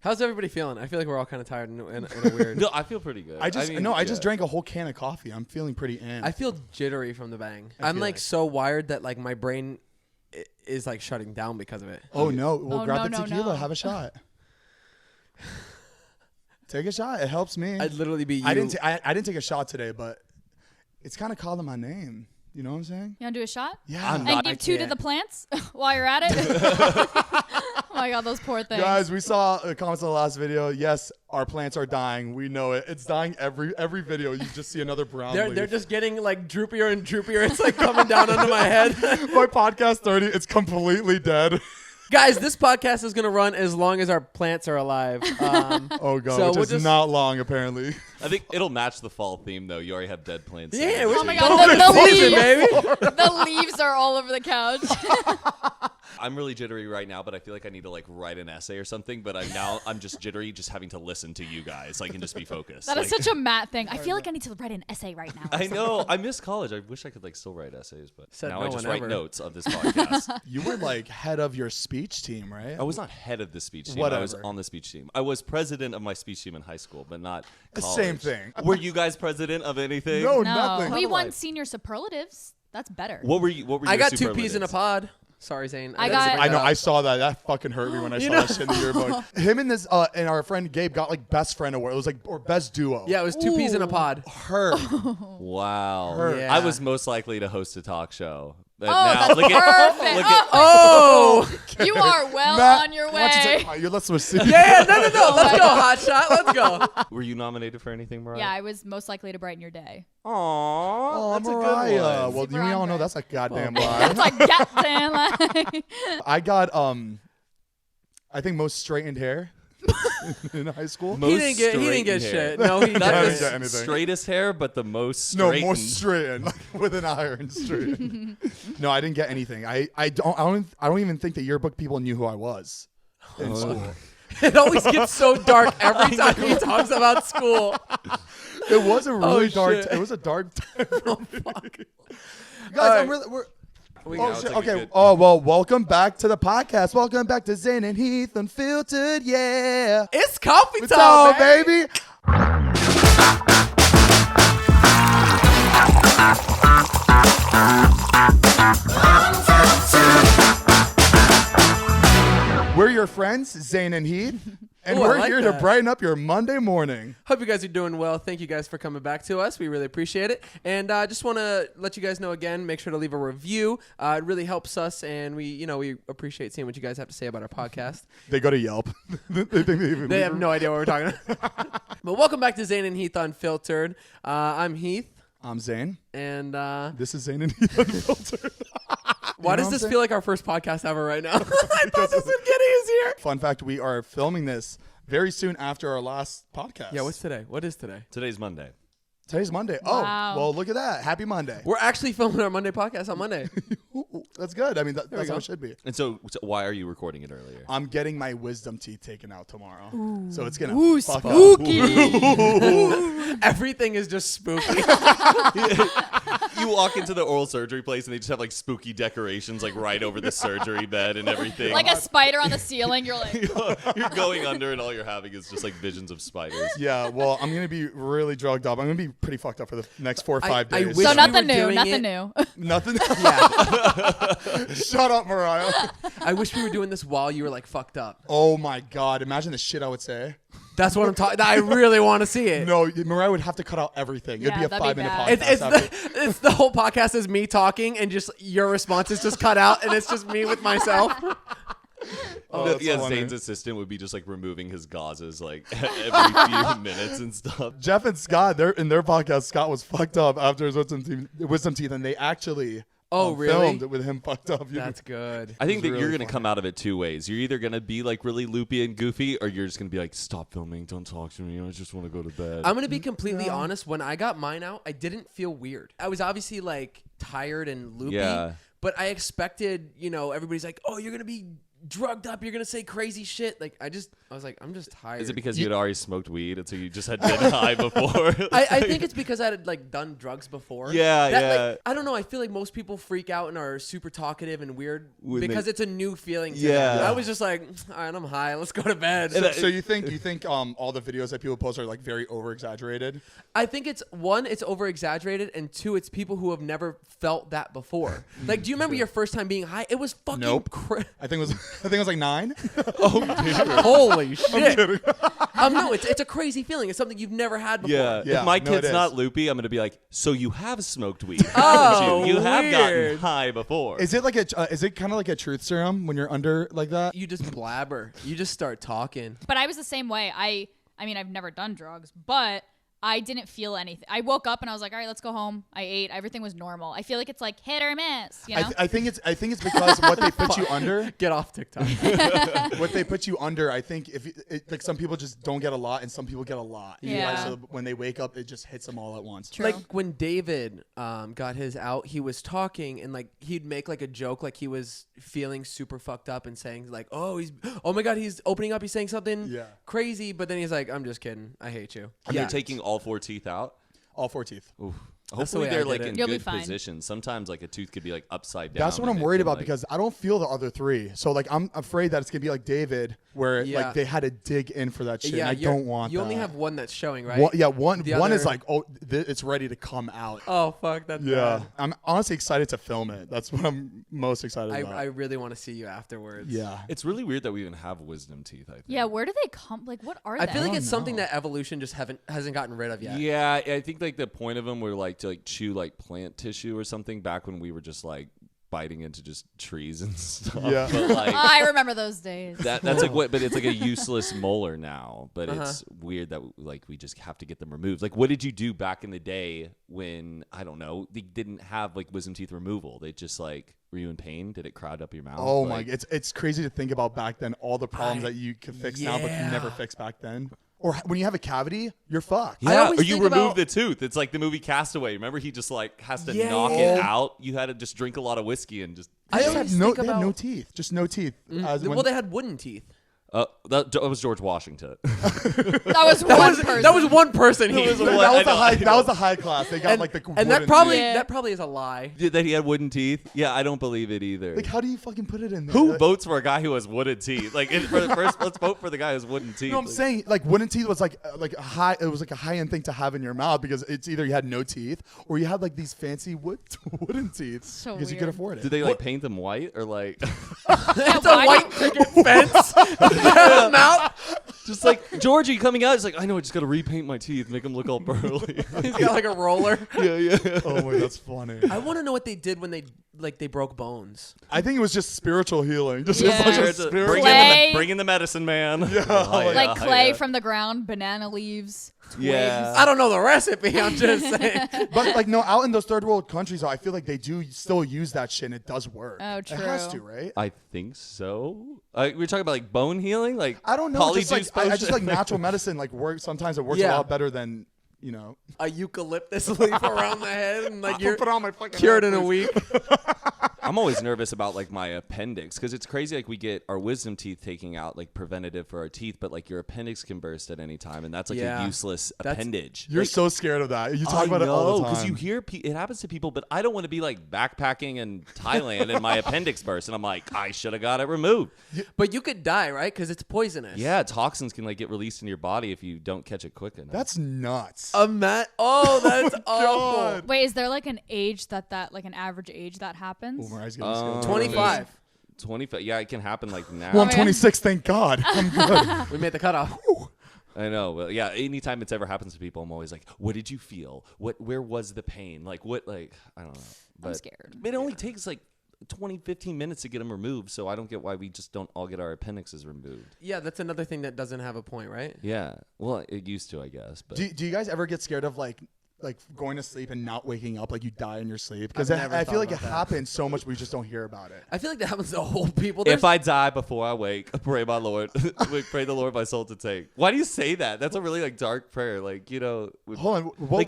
How's everybody feeling? I feel like we're all kind of tired in a weird. No, I feel pretty good. I just drank a whole can of coffee. I'm feeling pretty amped. I feel jittery from the bang. I'm like so wired that like my brain is like shutting down because of it. Oh no! Well, grab the tequila. Have a shot. Take a shot. It helps me. I'd literally be you. I didn't take a shot today, but it's kind of calling my name. You know what I'm saying? You want to do a shot? Yeah. And give 2 to the plants while you're at it? Oh my God, those poor things. Guys, we saw comments on the last video. Yes, our plants are dying. We know it. It's dying every video. You just see another brown leaf. They're just getting like droopier and droopier. It's like coming down onto my head. My podcast 30, it's completely dead. Guys, this podcast is going to run as long as our plants are alive. Oh, God. So which is not long, apparently. I think it'll match the fall theme, though. You already have dead plants. Yeah. Oh, my God. God. The leaves. Baby. The leaves are all over the couch. I'm really jittery right now, but I feel like I need to like write an essay or something. But I'm just jittery, just having to listen to you guys. I can just be focused. That is such a Matt thing. I feel like I need to write an essay right now. I know. I miss college. I wish I could like still write essays, but now I just write notes of this podcast. You were like head of your speech team, right? I was not head of the speech team. Whatever. I was on the speech team. I was president of my speech team in high school, but not college. Same thing. Were you guys president of anything? No, nothing. We won senior superlatives. That's better. What were you? I got 2 peas in a pod. Sorry, Zane. I know. I saw that. That fucking hurt me when I saw that shit in the yearbook. Him and this and our friend Gabe got like best friend award. It was like or best duo. Yeah, it was 2 peas in a pod. Her. Wow. Her. Yeah. I was most likely to host a talk show. But that's look perfect. You are well Matt, on your why don't you way. let's proceed. Yeah, no. Let's go, hot shot. Let's go. Were you nominated for anything, Mariah? Yeah, I was most likely to brighten your day. Aww, Oh, that's Mariah. a good one. Well, Super we all on know brand. that's a goddamn lie. It's like goddamn lie. I got I think most straightened hair in high school. He didn't get shit. No, he I Not didn't didn't. get anything. straightest hair, but the most No, straightened. more straightened, like, with an iron straightened. No, I didn't get anything. I don't even think the yearbook people knew who I was in school. It always gets so dark every time he talks about school. It was a really dark. shit. It was a dark time. For me. Guys, All I'm really. Now it's Shit. like a Okay. good- Oh well, welcome back to the podcast. Welcome back to Zane and Heath Unfiltered. Yeah, It's coffee it's time, all, baby. baby. We're your friends, Zane and Heath, and Ooh, I we're like here to that. brighten up your Monday morning. Hope you guys are doing well. Thank you guys for coming back to us. We really appreciate it. And I just want to let you guys know again, make sure to leave a review. It really helps us, and we appreciate seeing what you guys have to say about our podcast. They go to Yelp. They think they even They leave have a- no idea what we're talking about. But welcome back to Zane and Heath Unfiltered. I'm Heath, I'm Zane. and This is Zane and Heath Unfiltered. why know does what I'm this saying? feel like our first podcast ever right now? I thought this would get easier. Fun fact: we are filming this very soon after our last podcast. Yeah, what's today? What is today? Today's Monday. Today's Monday. Wow. Oh, well, look at that! Happy Monday. We're actually filming our Monday podcast on Monday. Ooh, that's good. I mean, that's we how go. it should be. And so why are you recording it earlier? I'm getting my wisdom teeth taken out tomorrow, so it's gonna Ooh, fuck spooky. Everything is just spooky. You walk into the oral surgery place and they just have like spooky decorations like right over the surgery bed and everything. Like a spider on the ceiling. You're like, You're going under and all you're having is just like visions of spiders. Yeah, well, I'm gonna be really drugged up. I'm gonna be pretty fucked up for the next 4 or 5 I days. wish so we nothing were new. doing Nothing it- new. Nothing. Yeah. Shut up, Mariah. I wish we were doing this while you were like fucked up. Oh my God! Imagine the shit I would say. That's what I'm talking. I really want to see it. No, Mariah would have to cut out everything. It'd Yeah, be a that'd be 5-minute bad. podcast. after. It's the whole podcast is me talking and just your responses just cut out and it's just me with myself. Oh, that's Yeah, so funny. Zane's assistant would be just like removing his gauzes like every few minutes and stuff. Jeff and Scott, in their podcast, Scott was fucked up after his wisdom teeth, and they actually Really? filmed it with him fucked up. That's good. I think that really you're going to funny. come out of it two ways. You're either going to be like really loopy and goofy, or you're just going to be like, stop filming, don't talk to me, I just want to go to bed. I'm gonna be completely honest. When I got mine out, I didn't feel weird. I was obviously like tired and loopy, Yeah. but I expected, everybody's like, "Oh, you're gonna be drugged up. You're gonna say crazy shit. Like I was like, I'm just tired. Is it because you had already smoked weed and so you just had been high before? I think it's because I had like done drugs before. Yeah, Like, I don't know. I feel like most people freak out and are super talkative and weird because it's a new feeling. To them. I was just like, all right, I'm high. Let's go to bed. So you think all the videos that people post are like very over exaggerated? I think it's one, it's over exaggerated, and two, it's people who have never felt that before. Like, do you remember your first time being high? It was fucking Nope. I think it was like 9. Oh, dude. Holy shit. No, it's a crazy feeling. It's something you've never had before. Yeah. Yeah, If my no, kid's it not is. loopy, I'm gonna be like, so you have smoked weed? Oh, haven't you? You have gotten weird. high before. Is it like is it kind of like a truth serum when you're under like that? You just blabber. You just start talking. But I was the same way. I mean, I've never done drugs, but I didn't feel anything. I woke up and I was like, all right, let's go home. I ate. Everything was normal. I feel like it's like hit or miss, you know? I think it's because what they put you under. Get off TikTok. What they put you under, I think like some people just don't get a lot and some people get a lot. Yeah. Right? So when they wake up, it just hits them all at once. True. Like when David got his out, he was talking and like he'd make like a joke like he was feeling super fucked up and saying like, oh my God, he's opening up. He's saying something crazy. But then he's like, I'm just kidding. I hate you. And they're taking all 4 teeth out? All 4 teeth. Oof. That's the Hopefully way I they're did like it. in You'll be good fine. position. Sometimes like a tooth could be like upside down. That's what I'm and it worried can, about like- because I don't feel the other 3. So like I'm afraid that it's gonna be like David, where like they had to dig in for that shit. And I don't want. You that. only have one that's showing, right? One The one is other- like it's ready to come out. Oh fuck, that's Yeah, bad. I'm honestly excited to film it. That's what I'm most excited about. I really want to see you afterwards. Yeah. It's really weird that we even have wisdom teeth, I think. yeah, where do they come? Like, what are I they? feel like don't it's something know. that evolution just hasn't gotten rid of yet. Yeah, I think like the point of them were like to like chew like plant tissue or something back when we were just like biting into just trees and stuff. Yeah. But like I remember those days. that's like what, but it's like a useless molar now. But it's weird that like we just have to get them removed. Like, what did you do back in the day when I don't know they didn't have like wisdom teeth removal? They just like were you in pain? Did it crowd up your mouth? Oh like, my! It's crazy to think about back then. All the problems that you could fix now, but you never fixed back then. Or when you have a cavity, you're fucked. I Yeah, always or you think remove about- the tooth. It's like the movie Castaway. Remember, he just like has to Yeah. knock it out. You had to just drink a lot of whiskey and just. I They just always had no, think they had no about- teeth, just no teeth. Well, they had wooden teeth. That was George Washington. That was one person. That was one person. That was that, one- that was I the know, high. I That know. was the high class. They got and, like the and that wooden probably teeth. Yeah. that probably is a lie. That he had wooden teeth. Yeah, I don't believe it either. Like, how do you fucking put it in there? Who votes for a guy who has wooden teeth? Like, for the first, let's vote for the guy who has wooden teeth. No, I'm saying like wooden teeth was like a high. It was like a high end thing to have in your mouth because it's either you had no teeth or you had like these fancy wooden teeth So because you could weird. afford it. Did they like paint them white or like Yeah, It's a why white do- picket fence. Mouth. just like George, are you coming out? He's like, I know, I just got to repaint my teeth, make them look all burly. He's got like a roller. yeah. Oh my, that's funny. I want to know what they did when they broke bones. I think it was just spiritual healing. Just Yeah. a bunch of Bring spiritual. in, Clay. bring in the medicine man. like clay from the ground, banana leaves, twigs. Yeah. I don't know the recipe. I'm just saying. But like no, out in those third world countries, though, I feel like they do still use that shit and it does work. Oh, It has true. to, right? I think so. We're talking about like bone healing, like I don't know. Just like polyjuice I just like potion? natural medicine. Like work. Sometimes it works a Yeah. lot better than A eucalyptus leaf around the head, and like you're put on my fucking cured head, in a please. week. I'm always nervous about like my appendix because it's crazy. Like we get our wisdom teeth taken out, like preventative for our teeth, but like your appendix can burst at any time, and that's like Yeah. a useless That's- appendage. You're Like, so scared of that. You talk about it all the time. because you hear it happens to people, but I don't want to be like backpacking in Thailand and my appendix burst, and I'm like, I should have got it removed. But you could die, right? Because it's poisonous. Yeah, toxins can like get released in your body if you don't catch it quick enough. That's nuts. Oh, that's awful. Wait, is there like an age that like an average age that happens? Oh, my eyes getting scared. 25. 25. Yeah, it can happen like now. Well, I'm man. 26. Thank God. I'm good. We made the cutoff. I know. Well, yeah. Anytime it's ever happens to people, I'm always like, "What did you feel? Where was the pain? Like, what? Like, I don't know." But I'm scared. It only takes like 20, 15 minutes to get them removed, so I don't get why we just don't all get our appendixes removed. Yeah, that's another thing that doesn't have a point, right? Yeah. Well, it used to, I guess. But Do you guys ever get scared of like like going to sleep and not waking up, like you die in your sleep? Because I've never I feel thought like it about that. happens so much, we just don't hear about it. I feel like that happens to old people. If I die before I wake, pray my Lord, pray the Lord my soul to take. Why do you say that? That's a really like dark prayer. Like, you know. Hold on,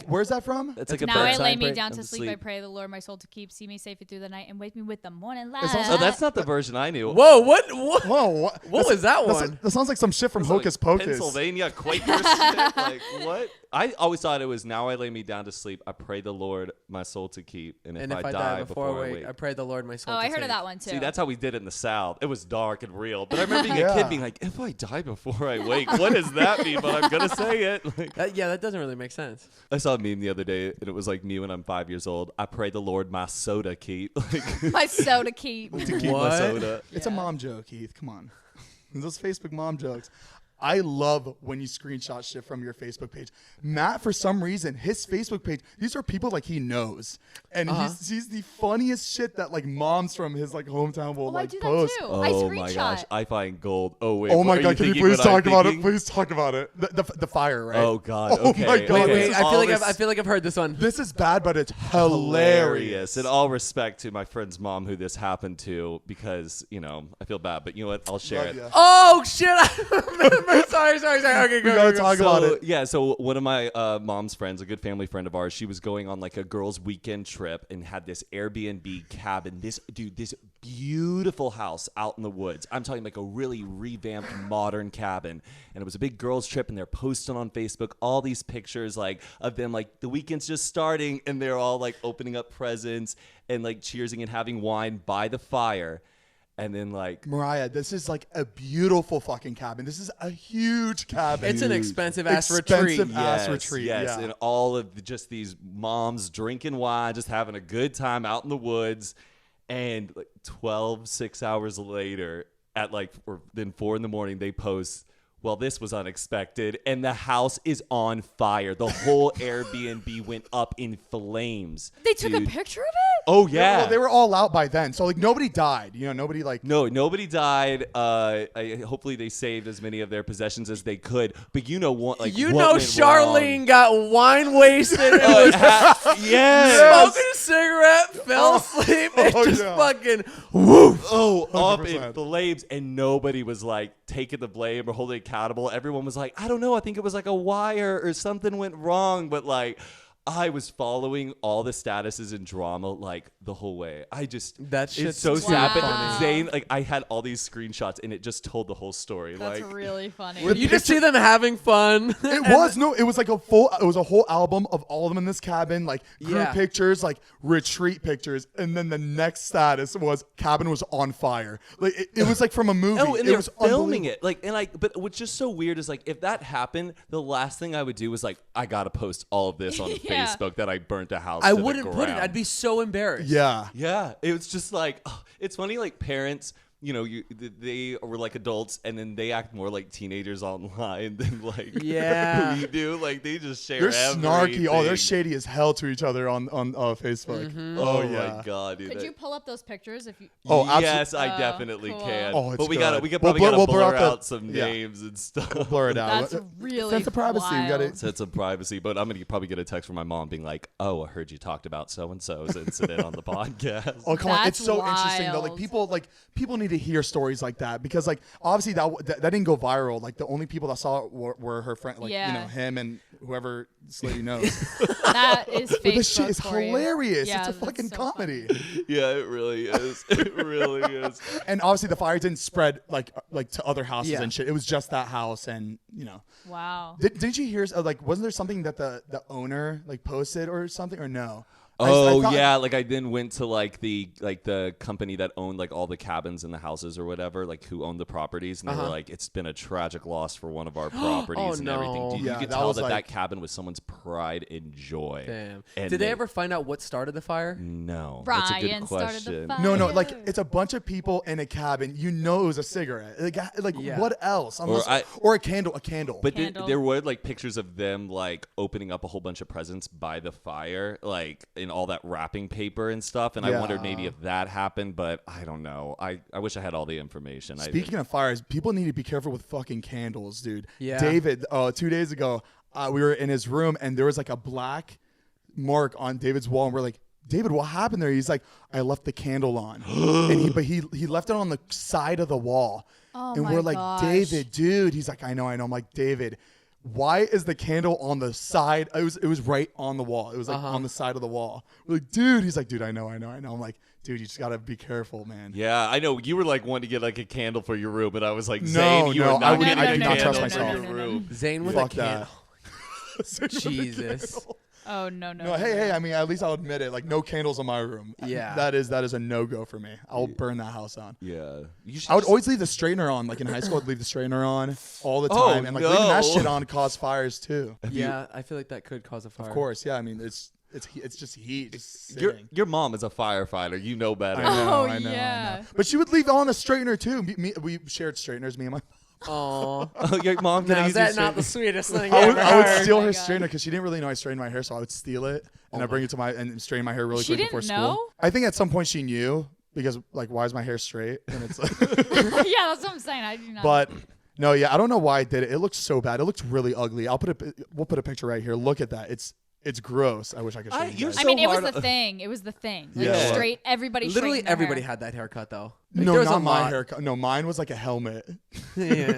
where's that from? That's like a Now I bedside lay me prayer. down I'm to sleep. I pray the Lord my soul to keep, see me safely through the night, and wake me with the morning light. also- Oh, that's not the version I knew. Whoa, what? Whoa, what Was that one? That sounds like some shit from It's like Hocus Pocus. Pennsylvania Quaker shit. Like, what? I always thought it was, now I lay me down to sleep. I pray the Lord my soul to keep. And if I die before I wake. I pray the Lord my soul Oh, to I heard take. of that one too. See, that's how we did it in the South. It was dark and real. But I remember being a kid being like, if I die before I wake, what does that mean? But I'm going to say it. Like, That doesn't really make sense. I saw a meme the other day, and it was like me when I'm 5 years old. I pray the Lord my soda keep. Like, my soda keep. to keep What? my soda. It's a mom joke, Heath. Come on. Those Facebook mom jokes. I love when you screenshot shit from your Facebook page. Matt, for some reason, his Facebook page, these are people like he knows. And he sees the funniest shit that like moms from his like hometown will I like do post. that too. Oh I my gosh, screenshot. I find gold. Oh wait. Oh my are God, can you thinking please what I'm talk about it? thinking? Please talk about it. The fire, right? Oh God. Oh Okay. my God. okay. Wait, All this- I feel like I've heard this one. This is bad, but it's hilarious. hilarious. In all respect to my friend's mom who this happened to, because, you know, I feel bad, but you know what? I'll share Love it. ya. Oh shit! I remember. Sorry. Okay, We go. gotta talk about it. Yeah, so one of my mom's friends, a good family friend of ours, she was going on like a girls' weekend trip and had this Airbnb cabin. This beautiful house out in the woods. I'm talking like a really revamped modern cabin. And it was a big girls' trip, and they're posting on Facebook all these pictures like of them, like the weekend's just starting, and they're all like opening up presents and like cheersing and having wine by the fire. And then like Mariah, this is like a beautiful fucking cabin. This is a huge cabin. It's an expensive ass retreat. ass retreat. Yes, Yeah. and all of just these moms drinking wine, just having a good time out in the woods. And like 6 hours later, at like then 4 a.m, they post, well, this was unexpected, and the house is on fire. The whole Airbnb went up in flames. They took a dude. picture of it? Oh yeah. Well, they were all out by then, so like nobody died. You know, nobody like. No, nobody died. Hopefully they saved as many of their possessions as they could. But you know what? Like You what know, went Charlene wrong. got wine wasted and Oh, was yes. smoking a cigarette, fell asleep, and Oh, just yeah. fucking woof. Oh, up in 100%. flames, and nobody was like taking the blame or holding accountable. Everyone was like, I don't know, I think it was like a wire or something went wrong. But like, I was following all the statuses and drama like the whole way. That shit's it's so super sad. But funny. Zane, like, I had all these screenshots, and it just told the whole story. That's like, really funny. You just see them having fun. It was like it was a whole album of all of them in this cabin, like group Yeah. pictures, like retreat pictures, and then the next status was cabin was on fire. Like it was like from a movie. Oh, and it they're was filming unbelievable. it. Like, and like, but what's just so weird is like, if that happened, the last thing I would do was like, I gotta post all of this on Yeah. Facebook that I burnt a house. I to the wouldn't put it. ground. I'd be so embarrassed. Yeah. Yeah, it was just like, it's funny, like parents, you know, they were like adults, and then they act more like teenagers online than like Yeah. we do. Like they just share. They're snarky. Oh, they're everything. shady as hell to each other on Facebook. Mm-hmm. Oh, Oh yeah. my god, dude. Could you pull up those pictures if you? Oh, absolutely. yes, I Oh, definitely cool. can. Oh, it's but we good. we could We'll probably blur blur out out some yeah. names and stuff. We'll blur it out. That's really sense of privacy. We got wild. it. Sense of privacy, but I'm gonna probably get a text from my mom being like, "Oh, I heard you talked about so and so's incident on the podcast." Oh come on! It's That's so interesting though. wild. People need to hear stories like that because like obviously that didn't go viral. Like the only people that saw it were her friend, like Yeah. you know him and whoever this lady knows. That is But this shit Facebook is for you. hilarious. Yeah, It's a that's fucking so comedy. Yeah, it really is. It really is. And obviously the fire didn't spread like to other houses Yeah. and shit. It was just that house, and you know. funny. Wow. Didn't you hear like wasn't there something that the owner like posted or something or no? I Oh thought- yeah, like I then went to like the company that owned like all the cabins and the houses or whatever, like who owned the properties, and they were like, "It's been a tragic loss for one of our properties and everything." no. Dude, Yeah, you could that tell was that like- that cabin was someone's pride and joy. Damn. And Did they ever find out what started the fire? No, that's a good Brian started the question. fire. No, like it's a bunch of people in a cabin. You know, it was a cigarette. Like Yeah. what else? Unless, or a candle. A candle. But Candle. there were like pictures of them like opening up a whole bunch of presents by the fire, like in all that wrapping paper and stuff. And I wondered maybe if that happened, but I don't know. I wish I had all the information. Speaking of fires, people need to be careful with fucking candles, dude. Yeah. David, 2 days ago, we were in his room and there was like a black mark on David's wall, and we're like, David, what happened there? He's like, I left the candle on, and he left it on the side of the wall. Oh and my we're like, gosh. David, dude. He's like, I know. I'm like, David, why is the candle on the side? It was right on the wall. It was like on the side of the wall. We're like, dude. He's like, dude, I know. I'm like, dude, you just gotta be careful, man. Yeah, I know. You were like wanting to get like a candle for your room, and I was like, No, Zane, you no, are not getting I a do not trust candle for myself. your room. Zane with Fuck a candle. that. Jesus. Oh no. No, hey, I mean, at least I'll admit it. Like, no candles in my room. Yeah. That is a no-go for me. I'll burn that house down. Yeah, I would always leave the straigner on. Like in high school, I'd leave the strainer on all the time, and like leaving that shit on caused fires too. Yeah, I feel like that could cause a fire. Of course, yeah. I mean, it's just heat. Just Your mom is a firefighter. You know better. I know. Yeah. But she would leave on the straightener too. We shared straighteners, me and my. Aw. Oh, your mom can Now, use is that your not the straightener? sweetest thing I ever would heard? steal Oh her my God. strainer because she didn't really know I straightened my hair, so I would steal it and I bring it to and straighten my hair really She quick before didn't school. know? I think at some point she knew because like, why is my hair straight? And it's like, Yeah, that's what I'm saying. I do not. but no, yeah, I don't know why I did it. It looked so bad. It looked really ugly. We'll put a picture right here. Look at that. It's gross. I wish I could show you you're guys. I so mean, it was hard- the thing. It was the thing. Like, Yeah. straight. Everybody. Literally straightened their everybody hair. had that haircut though. Like, No, there was not a my lot. haircut. No, mine was like a helmet. Yeah.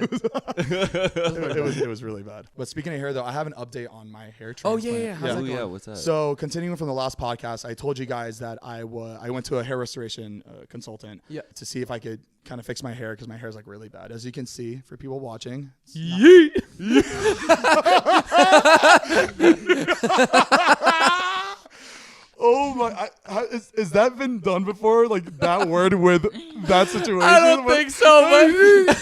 it was really bad. But speaking of hair, though, I have an update on my hair Oh transplant. yeah. How's that Oh going? yeah, what's that? So continuing from the last podcast, I told you guys that I went to a hair restoration consultant Yeah. to see if I could kind of fix my hair because my hair is like really bad. As you can see, for people watching. Oh my! Is that been done before? Like that word with that situation? I don't think so, but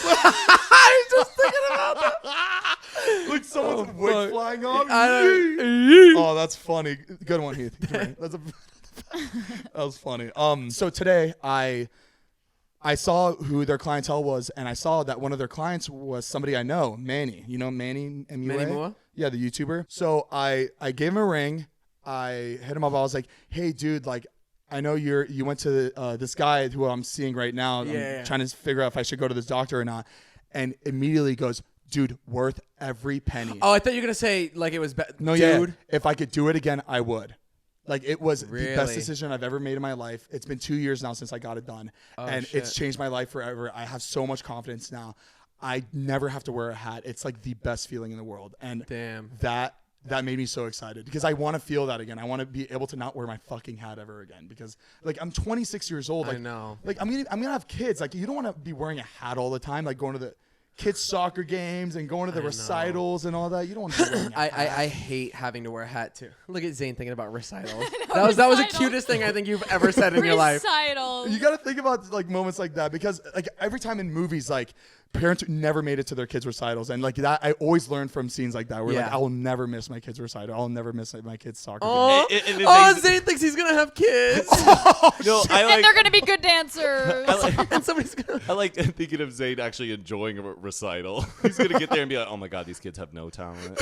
I was just thinking about that. Like someone's Oh, wig fuck. flying off. I Oh, that's funny. Good one, Heath. That's a, that was funny. So today I saw who their clientele was, and I saw that one of their clients was somebody I know, Manny. You know Manny MUA? Manny Mua? Yeah, the YouTuber. So I gave him a ring. I hit him up. I was like, hey, dude, like, I know you went to this guy who I'm seeing right now. Yeah. I'm trying to figure out if I should go to this doctor or not. And immediately goes, dude, worth every penny. Oh, I thought you were gonna say like it was bad. No, dude. yeah. If I could do it again, I would. Like, it was the best Really? decision I've ever made in my life. It's been 2 years now since I got it done. And shit. it's changed my life forever. I have so much confidence now. I never have to wear a hat. It's like the best feeling in the world. And Damn. that made me so excited because I want to feel that again. I want to be able to not wear my fucking hat ever again because like I'm 26 years old. Like, I know. Like I'm gonna have kids. Like you don't want to be wearing a hat all the time. Like going to the kids soccer games and going to the recitals and all that. You don't want to be wearing a hat. I hate having to wear a hat too. Look at Zane thinking about recitals. That was the recitals. cutest thing I think you've ever said in your life. Recitals. You got to think about like moments like that because like every time in movies, like parents who never made it to their kids' recitals, and like that, I always learn from scenes like that where like Yeah. I will never miss my kids' recital. I'll never miss my kids' soccer game. Oh, And oh, Zane thinks he's gonna have kids, No, I and like. they're gonna be good dancers. and somebody's gonna. I like thinking of Zane actually enjoying a recital. He's gonna get there and be like, "Oh my god, these kids have no talent."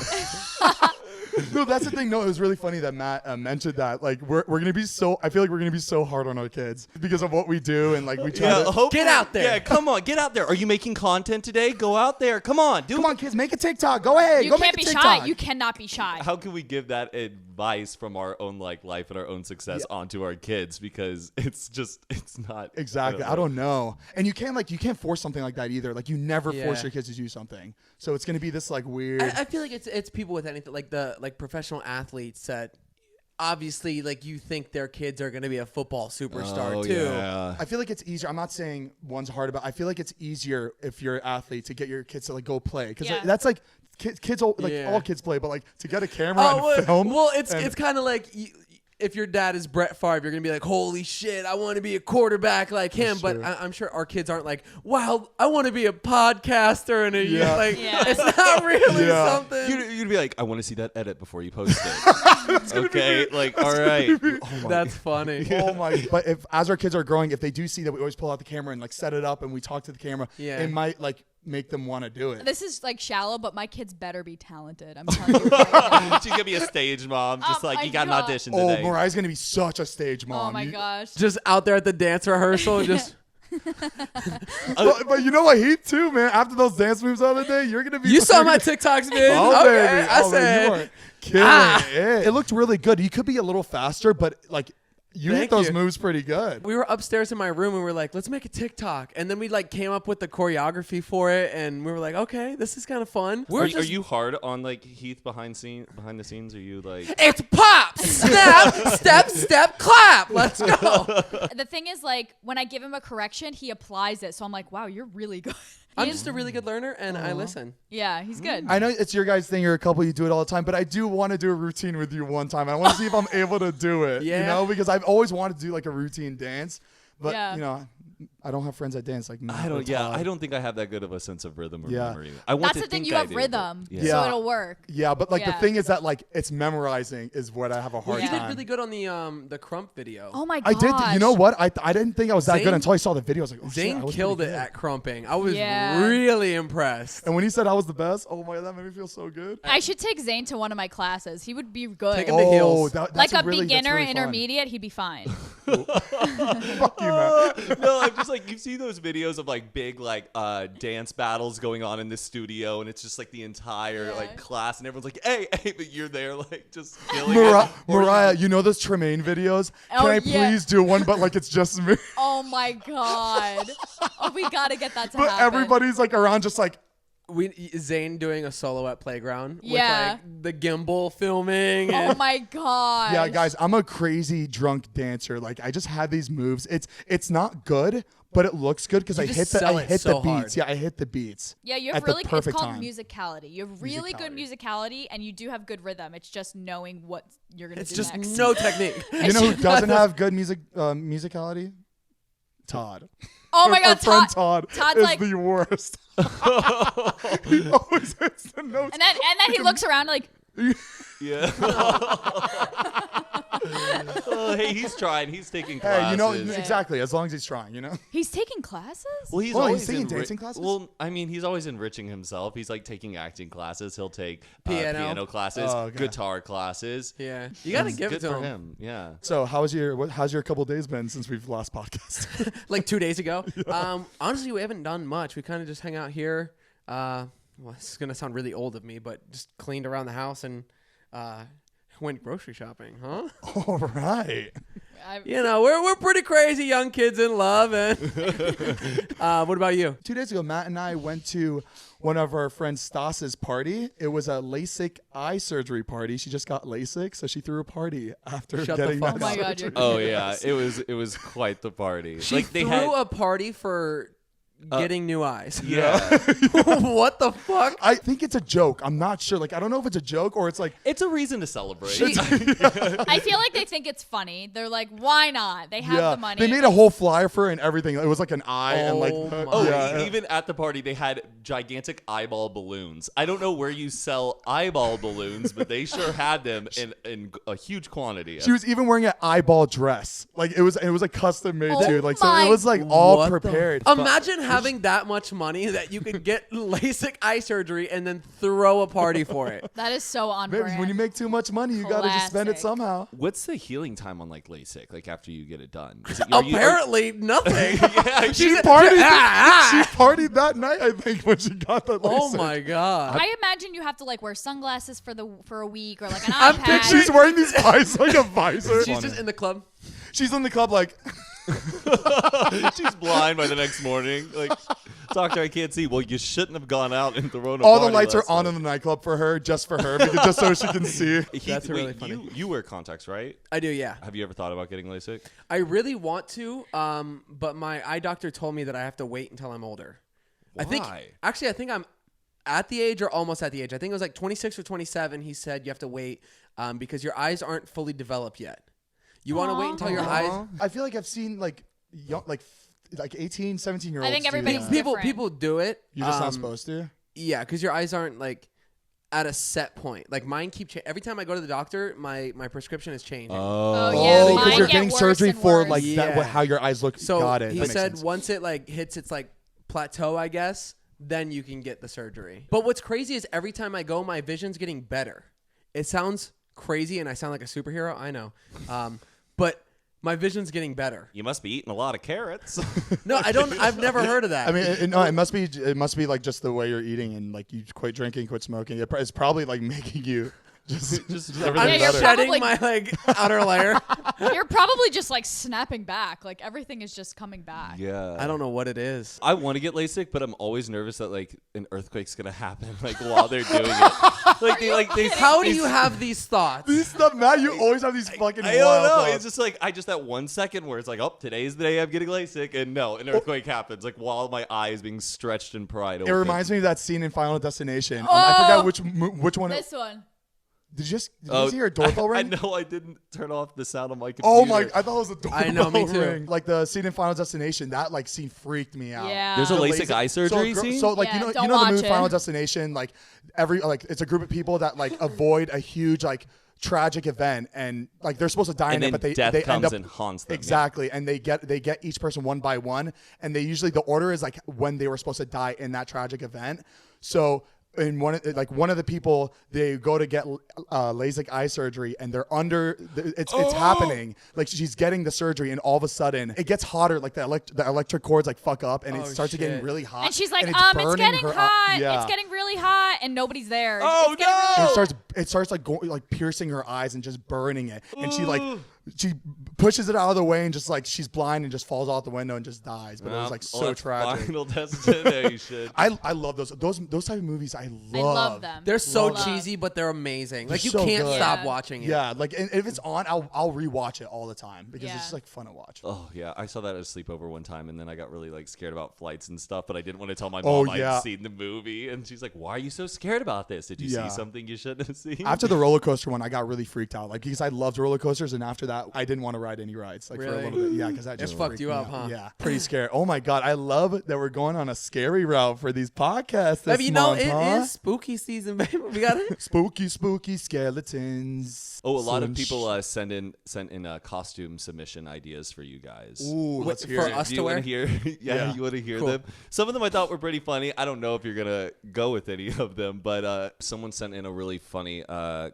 No, that's the thing. No, it was really funny that Matt mentioned that. Like, we're gonna be so. I feel like we're gonna be so hard on our kids because of what we do, and like we try to. hopefully- Get out there. Yeah, come on, get out there. Are you making content today? Go out there. Come on, do. Come on, kids, make a TikTok. Go ahead, You go can't make be a TikTok. shy. You cannot be shy. How can we give that advice from our own like life and our own success onto our kids because it's not Exactly. I don't know. And you can't force something like that either. Like you never force Yeah. your kids to do something. So it's gonna be this like weird. I feel like it's people with anything like professional athletes that obviously like you think their kids are gonna be a football superstar too. Yeah. I feel like it's easier. I'm not saying one's hard, but I feel like it's easier if you're an athlete to get your kids to like go play because Yeah. that's like kids all, like Yeah. all kids play, but like to get a camera Oh, and film. well, it's and- kind of like if your dad is Brett Favre, you're gonna be like, "Holy shit, I want to be a quarterback like him." But true. I'm sure our kids aren't like, "Wow, I want to be a podcaster." And Yeah. like, Yeah. it's not really Yeah. something. You'd be like, I want to see that edit before you post it. Okay, like, all right. That's funny. Oh my! But if as our kids are growing, if they do see that we always pull out the camera and like set it up and we talk to the camera, Yeah. it might like make them want to do it. This is like shallow, but my kids better be talented. I'm telling you. Right now. She's gonna be a stage mom, just Oh like my you got an God. audition Oh, today. Mariah's gonna be such a stage mom. Oh my You- gosh. Just out there at the dance rehearsal, just But you know what, Heath too, man. After those dance moves the other day, you're gonna be. you saw my TikToks, man. Oh, Okay, baby. I Oh, man, you said. weren't killing it. It looked really good. You could be a little faster, but like you hit those moves pretty good. We were upstairs in my room and we were like, let's make a TikTok. And then we like came up with the choreography for it, and we were like, okay, this is kind of fun. Are you hard on like Heath behind the scenes? Are you like it's pop, snap, step, step, clap. Let's go. The thing is, like, when I give him a correction, he applies it. So I'm like, wow, you're really good. I'm just a really good learner, and I listen. Yeah, he's good. I know it's your guys' thing. You're a couple. You do it all the time. But I do want to do a routine with you one time. I want to see if I'm able to do it. Yeah. You know, because I've always wanted to do like a routine dance. But, Yeah. you know, I don't have friends that dance like Matt. I don't. or Yeah, Todd. I don't think I have that good of a sense of rhythm or Yeah. memory. I want That's to the thing. think You I have do, rhythm, but- Yeah. so it'll work. Yeah, but like the Yeah. thing is that like it's memorizing is what I have a hard You time. did really good on the Crump video. Oh my I gosh. did. You know what? I didn't think I was that Zane- good until I saw the video. I was like, oh, shit, I Zane was killed pretty it good. at crumping. I was Yeah. really impressed. And when he said I was the best, oh my god, that made me feel so good. I should take Zane to one of my classes. He would be good. Take him to heels. That's Like a really, that's beginner, really fun. intermediate, he'd be fine. Fuck you, man. No, I'm just like, you see those videos of like big like dance battles going on in the studio, and it's just like the entire like class, and everyone's like, hey, but you're there like just killing it. Mariah, you know those Tremaine videos? Oh, Can I yeah. please do one, but like it's just me? Oh my god. Oh, we gotta get that to But happen. everybody's like around just like, Zane doing a solo at Playground Yeah. with like the gimbal filming. Oh And my god. yeah, guys, I'm a crazy drunk dancer. Like I just have these moves. It's not good, but it looks good because You I just hit the sell it beats. so hard. Yeah, I hit the beats. Yeah, you have at the really. It's perfect called time. musicality. You have really good musicality, and you do have good rhythm. It's just knowing what you're gonna it's do just next. no technique. You know who doesn't have good musicality? Todd. Oh my Our god, friend Todd. Todd Todd's is like, the worst. He always hits the notes. and then he looks around like, Yeah. Oh, hey, he's trying. He's taking classes. Hey, you know exactly. As long as he's trying, you know. he's taking classes. Well, he's Oh, he's always taking dancing classes? Well, I mean, he's always enriching himself. He's like taking acting classes. He'll take Piano. classes, Oh, okay. guitar classes. Yeah, you gotta It's give good it to for him. him. Yeah. So how's your couple days been since we've last podcast? Like 2 days ago. Honestly, we haven't done much. We kind of just hang out here. Well, this is gonna sound really old of me, but just cleaned around the house and went grocery shopping, huh? All right. You know, we're pretty crazy young kids in love. And what about you? 2 days ago, Matt and I went to one of our friends Stas's party. It was a LASIK eye surgery party. She just got LASIK, so she threw a party after Shut the getting fuck that up. Oh my God, surgery. Oh yeah, it was quite the party. She like they threw had. a party for getting new eyes. Yeah. What the fuck? I think it's a joke. I'm not sure. Like, I don't know if it's a joke or it's like, It's a reason to celebrate. I feel like they think it's funny. They're like, why not? They have the money. They made a whole flyer for it and everything. It was like an eye and like, Oh my. Oh, yeah. even at the party, they had gigantic eyeball balloons. I don't know where you sell eyeball balloons, but they sure had them in a huge quantity. She was even wearing an eyeball dress. Like it was like custom made Oh too. Like so my- it was like all What the- prepared. Imagine having that much money that you could get LASIK eye surgery and then throw a party for it. That is so on Baby, brand. when you make too much money, you gotta just spend it Classic. somehow. What's the healing time on like LASIK? Like after you get it done? Is it, are you- Apparently, nothing. yeah, She partied. Ah, She partied that night, I think, when she got that. oh LASIK. my god. I imagine you have to like wear sunglasses for a week or like an I'm iPad. She's wearing these eyes like a visor. She's just in the club. She's in the club like. She's blind by the next morning. Like, doctor, I can't see. Well, you shouldn't have gone out and thrown a All the party lights are last on night. in the nightclub for her, just so she can see. Heath, That's really wait, funny. You wear contacts, right? I do, yeah. Have you ever thought about getting LASIK? I really want to, but my eye doctor told me that I have to wait until I'm older. Why? I think I'm at the age or almost at the age. I think it was like 26 or 27. He said you have to wait because your eyes aren't fully developed yet. You want to wait until your eyes. I feel like I've seen like young, like 18, 17-year-olds. I think do everybody's that. different. People do it. You're just not supposed to. Yeah, because your eyes aren't like at a set point. Like mine keep every time I go to the doctor, my prescription is changing. Oh, yeah, Oh, mine because you're get getting worse surgery and for worse. like Yeah. that, how your eyes look. So Got it. he That makes said sense. once it like hits its like plateau, I guess, then you can get the surgery. But what's crazy is every time I go, my vision's getting better. It sounds crazy and I sound like a superhero. I know. But my vision's getting better. You must be eating a lot of carrots. No, I don't. I've never heard of that. I mean, no, it must be like just the way you're eating and like you quit drinking, quit smoking. It's probably like making you just I'm Yeah, you're shedding probably- my like outer layer. You're probably just like snapping back. Like everything is just coming back. Yeah. I don't know what it is. I want to get LASIK, but I'm always nervous that like an earthquake's gonna happen like while they're doing it. They How do you have these thoughts? These stuff, Matt, you always have these fucking I don't wild know. thoughts. It's just like that 1 second where it's like, oh, today's the day I'm getting LASIK, and no, an earthquake happens like while my eye is being stretched in pride. It reminds me of that scene in Final Destination. Oh! I forgot which one. This one. Did you see her doorbell ring? I know I didn't turn off the sound on my computer. Oh my! I thought it was a doorbell I know, me too. ring. Like the scene in Final Destination, that like scene freaked me out. Yeah. There's a The LASIK eye surgery scene? So like Yeah, you don't know the watch movie it. Final Destination, like it's a group of people that like avoid a huge like tragic event, and like they're supposed to die And in it, then but death they comes end up and haunts them. yeah. exactly, and they get each person one by one, and they usually the order is like when they were supposed to die in that tragic event. So in one of the people, they go to get LASIK eye surgery, and they're under it's happening, like she's getting the surgery, and all of a sudden it gets hotter, like the electric cords like fuck up, and it starts to getting shit. really hot, And she's like, it's it's burning getting her hot. yeah. It's getting really hot, and nobody's there. Oh, It's getting no! really- It starts like going like piercing her eyes and just burning it, and she pushes it out of the way, and just like she's blind and just falls out the window and just dies. But it was like so that's tragic. Final Destination. I love those type of movies. I love them. They're so Love. cheesy, but they're amazing. Like you so can't good. stop Yeah. watching it. Yeah, like and if it's on, I'll rewatch it all the time because Yeah. it's just like fun to watch. Oh yeah, I saw that at a sleepover one time, and then I got really like scared about flights and stuff. But I didn't want to tell my Oh, mom yeah. I'd seen the movie, and she's like, "Why are you so scared about this? Did you Yeah. see something you shouldn't have seen?" After the roller coaster one, I got really freaked out, like because I loved roller coasters, and after that, I didn't want to ride any rides, like for a Really? little bit. Yeah, because that just fucked freaked you me up, out. huh? Yeah, pretty scared. Oh my god, I love that we're going on a scary route for these podcasts. This Baby, you know month, it huh? is spooky season, baby. We got it. Spooky skeletons. Oh, a lot of Some people sent in costume submission ideas for you guys. Ooh, let's for hear it. us Do to you wear? want to hear? Yeah. You want to hear Cool. them? Some of them I thought were pretty funny. I don't know if you're gonna go with any of them, but someone sent in a really funny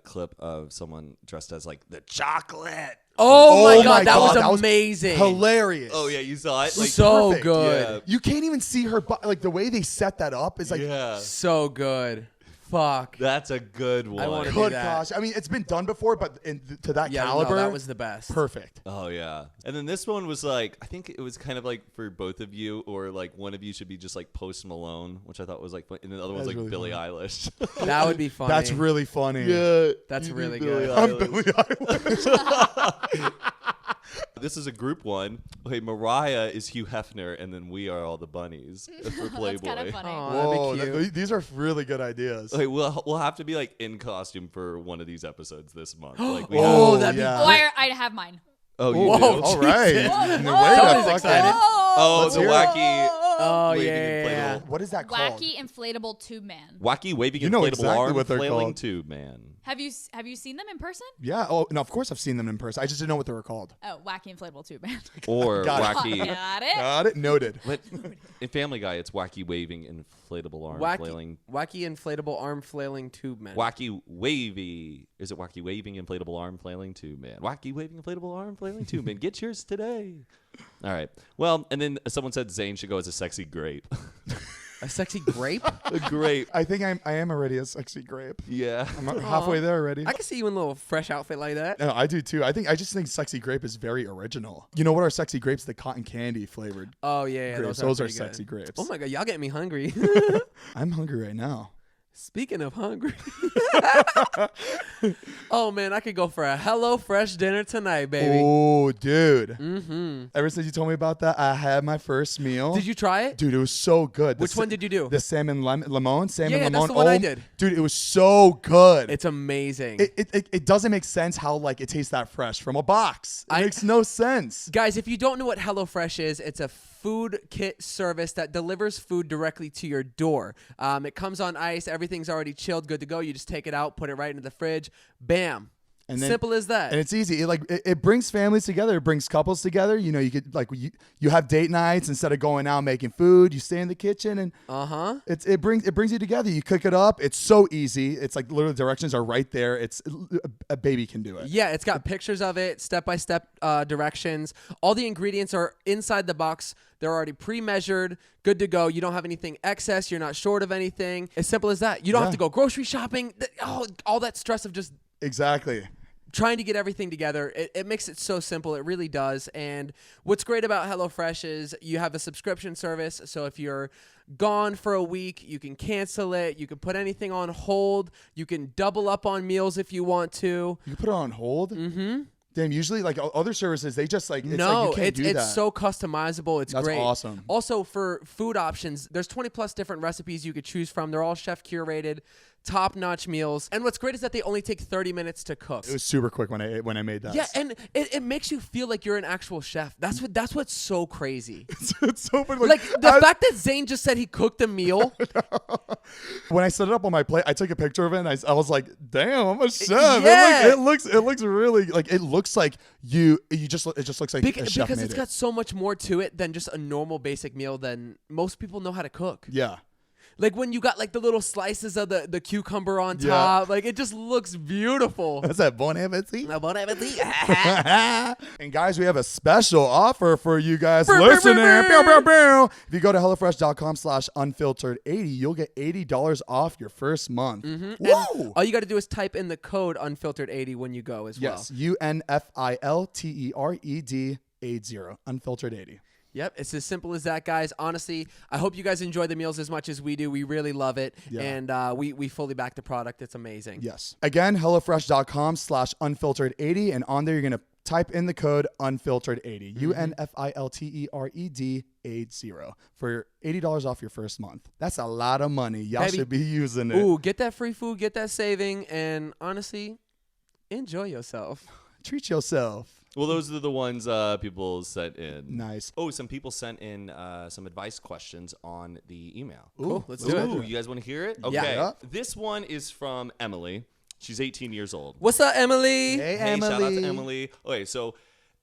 clip of someone dressed as like the chocolate. Oh, my god, that was amazing. Hilarious. Oh yeah, you saw it. Like, so perfect. good. Yeah. You can't even see her, like the way they set that up is like, yeah, So good. Fuck. that's a good one. I wanna do good that. gosh. I mean, it's been done before, but to that Yeah, caliber, no, that was the best. perfect. Oh yeah, and then this one was like, I think it was kind of like for both of you, or like one of you should be just like Post Malone, which I thought was like, fun. And the other one's That's like really Billie Eilish. That would be funny. That's really funny. That's you really do good. Billie I'm Eilish. Billie Eilish. This is a group one. Okay, Mariah is Hugh Hefner, and then we are all the bunnies for Playboy. That's kind of funny. Aw, Whoa, that'd be cute. these are really good ideas. Okay, we'll have to be like in costume for one of these episodes this month. Like we Oh, have, that'd be Oh, I have mine. oh, you Whoa, do? All right. Jesus. No Whoa, way to Somebody's fucking- excited. Oh, Let's the hear it. wacky, Oh, waving yeah. inflatable. What is that called? Wacky inflatable tube man. Wacky waving You know inflatable exactly arm what they're flailing called. tube man. Have you seen them in person? Yeah. Oh, no, of course I've seen them in person. I just didn't know what they were called. Oh, wacky inflatable tube man. Or Got it. wacky. Got it. Got it. Noted. But in Family Guy, it's wacky waving inflatable arm flailing. Wacky inflatable arm flailing tube man. Wacky wavy. Is it wacky waving inflatable arm flailing tube man? Wacky waving inflatable arm flailing tube man. Get yours today. All right. Well, and then someone said Zane should go as a sexy grape. A sexy grape? A grape. I think I am already a sexy grape. Yeah. I'm halfway there already. I can see you in a little fresh outfit like that. No, I do too. I just think sexy grape is very original. You know what are sexy grapes? The cotton candy flavored Oh, yeah. grapes. Those are Those are pretty sexy good. grapes. Oh, my God. Y'all getting me hungry. I'm hungry right now. Speaking of hungry. Oh, man. I could go for a HelloFresh dinner tonight, baby. Oh, dude. Mm-hmm. Ever since you told me about that, I had my first meal. Did you try it? Dude, it was so good. Which one did you do? The salmon lemon. Salmon Yeah, lemon. that's the one I Oh, did. Dude, it was so good. It's amazing. It doesn't make sense how like it tastes that fresh from a box. It makes no sense. Guys, if you don't know what HelloFresh is, it's a food kit service that delivers food directly to your door. It comes on ice. Everything's already chilled, good to go. You just take it out, put it right into the fridge. Bam. And then- Simple as that. And it's easy. It brings families together. It brings couples together. You know, you could like you have date nights instead of going out making food. You stay in the kitchen and it brings you together. You cook it up. It's so easy. It's like literally directions are right there. It's a baby can do it. Yeah, it's got pictures of it, step-by-step directions. All the ingredients are inside the box. They're already pre-measured, good to go. You don't have anything excess. You're not short of anything. As simple as that. You don't have to go grocery shopping. All that stress of just Exactly. Trying to get everything together, it makes it so simple. It really does. And what's great about HelloFresh is you have a subscription service. So if you're gone for a week, you can cancel it. You can put anything on hold. You can double up on meals if you want to. You can put it on hold? Mm-hmm. Damn, usually like other services, they just like, it's so customizable. It's That's great. awesome. Also for food options, there's 20 plus different recipes you could choose from. They're all chef curated, top-notch meals. And what's great is that they only take 30 minutes to cook. It was super quick when I made that. Yeah, and it makes you feel like you're an actual chef. That's what's so crazy. It's so funny. Like the fact that Zane just said he cooked a meal. When I set it up on my plate, I took a picture of it and I was like, damn, I'm a chef. Yeah. It looks really like, it looks like it just looks like a chef because made it's it. got so much more to it than just a normal basic meal than most people know how to cook. Yeah. Like when you got like the little slices of the cucumber on top, like it just looks beautiful. That's that bon appetit. Bon appetit. And guys, we have a special offer for you guys listening. If you go to HelloFresh.com/unfiltered80, you'll get $80 off your first month. Mm-hmm. Whoa! All you got to do is type in the code unfiltered80 when you go as well. Yes, UNFILTERED 80, unfiltered 80. Yep, it's as simple as that, guys. Honestly, I hope you guys enjoy the meals as much as we do. We really love it, and we fully back the product. It's amazing. Yes. Again, HelloFresh.com/unfiltered80, and on there you're going to type in the code unfiltered80, UNFILTERED 80 for $80 off your first month. That's a lot of money. Y'all should be using it. Ooh, get that free food, get that saving, and honestly, enjoy yourself. Treat yourself. Well, those are the ones people sent in. Nice. Oh, some people sent in some advice questions on the email. Cool. Let's do it. Ooh, you guys want to hear it? Okay. Yeah. This one is from Emily. She's 18 years old. What's up, Emily? Hey, Hey, Emily. shout out to Emily. Okay, so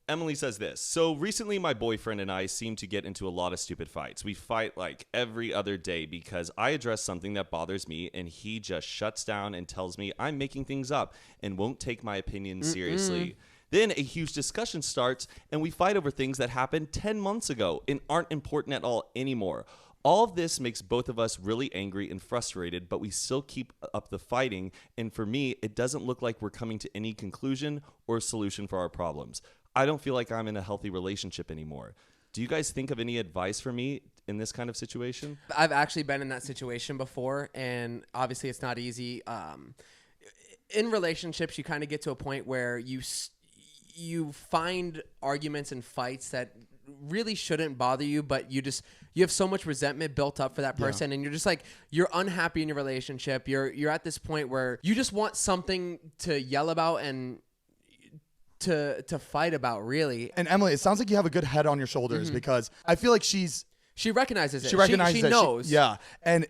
Emily says this. So recently my boyfriend and I seem to get into a lot of stupid fights. We fight like every other day because I address something that bothers me and he just shuts down and tells me I'm making things up and won't take my opinion seriously. Then a huge discussion starts and we fight over things that happened 10 months ago and aren't important at all anymore. All of this makes both of us really angry and frustrated, but we still keep up the fighting. And for me, it doesn't look like we're coming to any conclusion or solution for our problems. I don't feel like I'm in a healthy relationship anymore. Do you guys think of any advice for me in this kind of situation? I've actually been in that situation before, and obviously it's not easy. In relationships, you kind of get to a point where you find arguments and fights that really shouldn't bother you, but you have so much resentment built up for that person, and you're just like, you're unhappy in your relationship. You're at this point where you just want something to yell about and to fight about, really. And Emily, it sounds like you have a good head on your shoulders because I feel like she recognizes it. She recognizes she it. knows. And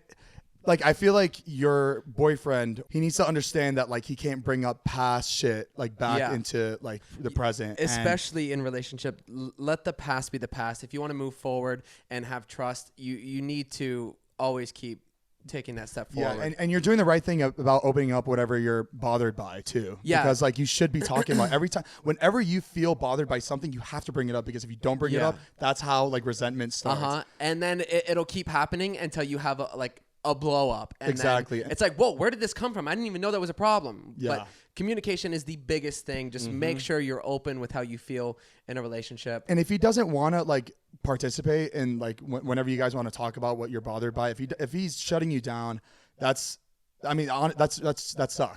like, I feel like your boyfriend, he needs to understand that like he can't bring up past shit like back into like the present. Especially in relationship, let the past be the past. If you want to move forward and have trust, you need to always keep taking that step forward. Yeah, and you're doing the right thing about opening up whatever you're bothered by too. Yeah. Because like you should be talking about every time, whenever you feel bothered by something, you have to bring it up, because if you don't bring it up, that's how like resentment starts. And then it'll keep happening until you have a blow up. And exactly. It's like, whoa, where did this come from? I didn't even know that was a problem. Yeah. But communication is the biggest thing. Just make sure you're open with how you feel in a relationship. And if he doesn't want to like participate in like whenever you guys want to talk about what you're bothered by, if he's shutting you down, that sucks.